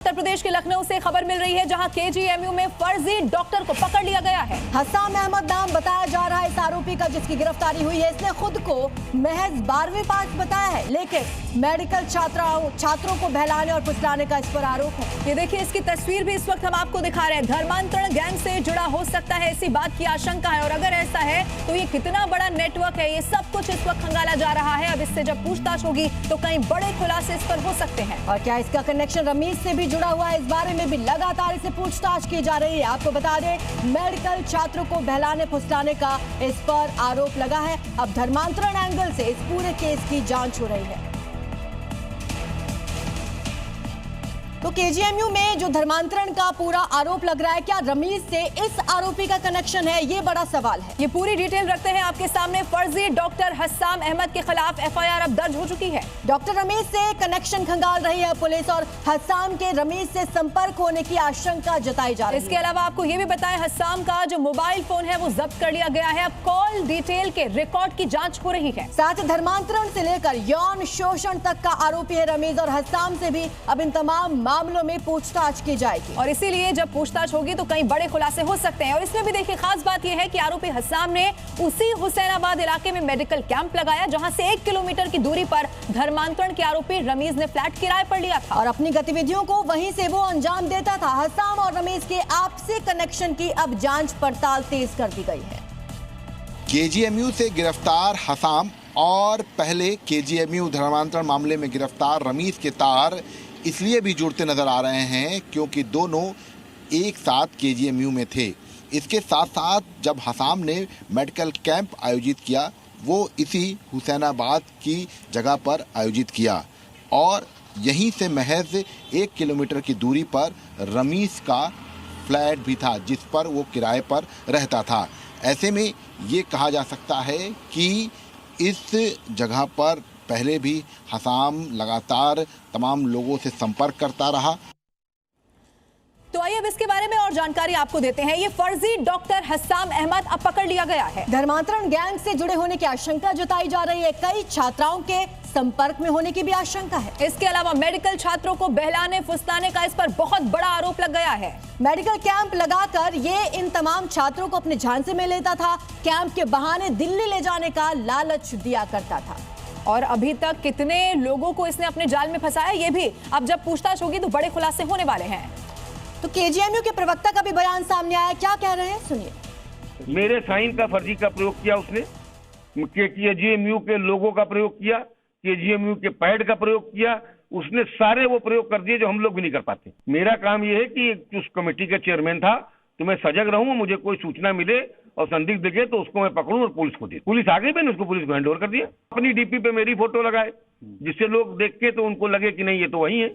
उत्तर प्रदेश के लखनऊ से खबर मिल रही है जहां केजीएमयू में फर्जी डॉक्टर को पकड़ लिया गया है। हसाम अहमद नाम बताया जा रहा है इस आरोपी का जिसकी गिरफ्तारी हुई है। इसने खुद को महज 12वीं पास बताया है, लेकिन मेडिकल छात्रों को बहलाने और फुसलाने का इस पर आरोप है। ये देखिए, इसकी तस्वीर भी इस वक्त हम आपको दिखा रहे हैं। धर्मांतरण गैंग से जुड़ा हो सकता है, इसी बात की आशंका है। और अगर ऐसा है तो ये कितना बड़ा नेटवर्क है, ये सब कुछ इस वक्त खंगाला जा रहा है। अब इससे जब पूछताछ होगी तो कई बड़े खुलासे इस पर हो सकते हैं। और क्या इसका कनेक्शन रमीज से भी जुड़ा हुआ है, इस बारे में भी लगातार इसे पूछताछ की जा रही है। आपको बता दें, मेडिकल छात्रों को बहलाने फुसलाने का इस पर आरोप लगा है। अब धर्मांतरण एंगल से इस पूरे केस की जांच हो रही है। तो केजीएमयू में जो धर्मांतरण का पूरा आरोप लग रहा है, क्या रमीज से इस आरोपी का कनेक्शन है, ये बड़ा सवाल है। ये पूरी डिटेल रखते हैं आपके सामने। फर्जी डॉक्टर हसाम अहमद के खिलाफ एफआईआर अब दर्ज हो चुकी है। डॉक्टर रमीज से कनेक्शन खंगाल रही है पुलिस और हसाम के रमीज से संपर्क होने की आशंका जताई जा रही है। इसके अलावा आपको ये भी बताएं, हसाम का जो मोबाइल फोन है वो जब्त कर लिया गया है। अब कॉल डिटेल के रिकॉर्ड की जांच हो रही है। साथ ही धर्मांतरण से लेकर यौन शोषण तक का आरोपी है रमीज और हसाम से भी अब इन तमाम मामलों में पूछताछ की जाएगी। और इसीलिए जब पूछताछ होगी तो कई बड़े खुलासे हो सकते हैं। और इसमें भी देखिए, खास बात यह है कि आरोपी हसाम ने उसी हुसैनाबाद इलाके में मेडिकल कैंप लगाया जहां से 1 किलोमीटर की दूरी पर धर्मांतरण के आरोपी रमीज ने फ्लैट किराए पर लिया था और अपनी गतिविधियों को वहीं से वो अंजाम देता था। हसाम और रमीज के आपसी कनेक्शन की अब जांच पड़ताल तेज कर दी गई है। केजीएमयू से गिरफ्तार हसाम और पहले केजीएमयू धर्मांतरण मामले में गिरफ्तार रमीज के तार इसलिए भी जुड़ते नजर आ रहे हैं क्योंकि दोनों एक साथ केजीएमयू में थे। इसके साथ साथ जब हसाम ने मेडिकल कैंप आयोजित किया, वो इसी हुसैनाबाद की जगह पर आयोजित किया और यहीं से महज 1 किलोमीटर की दूरी पर रमीज का फ्लैट भी था जिस पर वो किराए पर रहता था। ऐसे में ये कहा जा सकता है कि इस जगह पर पहले भी हसाम लगातार तमाम लोगों से संपर्क करता रहा। तो आइए अब इसके बारे में और जानकारी आपको देते हैं। ये फर्जी डॉक्टर हसाम अहमद अब पकड़ लिया गया है। धर्मांतरण गैंग से जुड़े होने की आशंका जताई जा रही है। कई छात्राओं के संपर्क में होने की भी आशंका है। इसके अलावा मेडिकल छात्रों को बहलाने फुसलाने का इस पर बहुत बड़ा आरोप लग गया है। मेडिकल कैंप लगाकर ये इन तमाम छात्रों को अपने झांसे में लेता था। कैंप के बहाने दिल्ली ले जाने का लालच दिया करता था। और अभी तक कितने लोगों को इसने अपने जाल में फंसाया, ये भी अब जब पूछताछ होगी तो बड़े खुलासे होने वाले हैं। तो केजीएमयू के प्रवक्ता का भी बयान सामने आया, क्या कह रहे हैं सुनिए। मेरे साइन का फर्जी का प्रयोग किया उसने, केजीएमयू के लोगो का प्रयोग किया, केजीएमयू के पैड का प्रयोग किया। उसने सारे वो प्रयोग कर दिए जो हम लोग भी नहीं कर पाते। मेरा काम ये है कि उस कमेटी का चेयरमैन था तो मैं सजग रहूं, मुझे कोई सूचना मिले और संदिग्ध दिखे तो उसको मैं पकड़ूं और पुलिस को दे। पुलिस आ गई, मैंने उसको पुलिस को हैंडओवर कर दिया। अपनी डीपी पे मेरी फोटो लगाए जिससे लोग देख के तो उनको लगे कि नहीं ये तो वही है।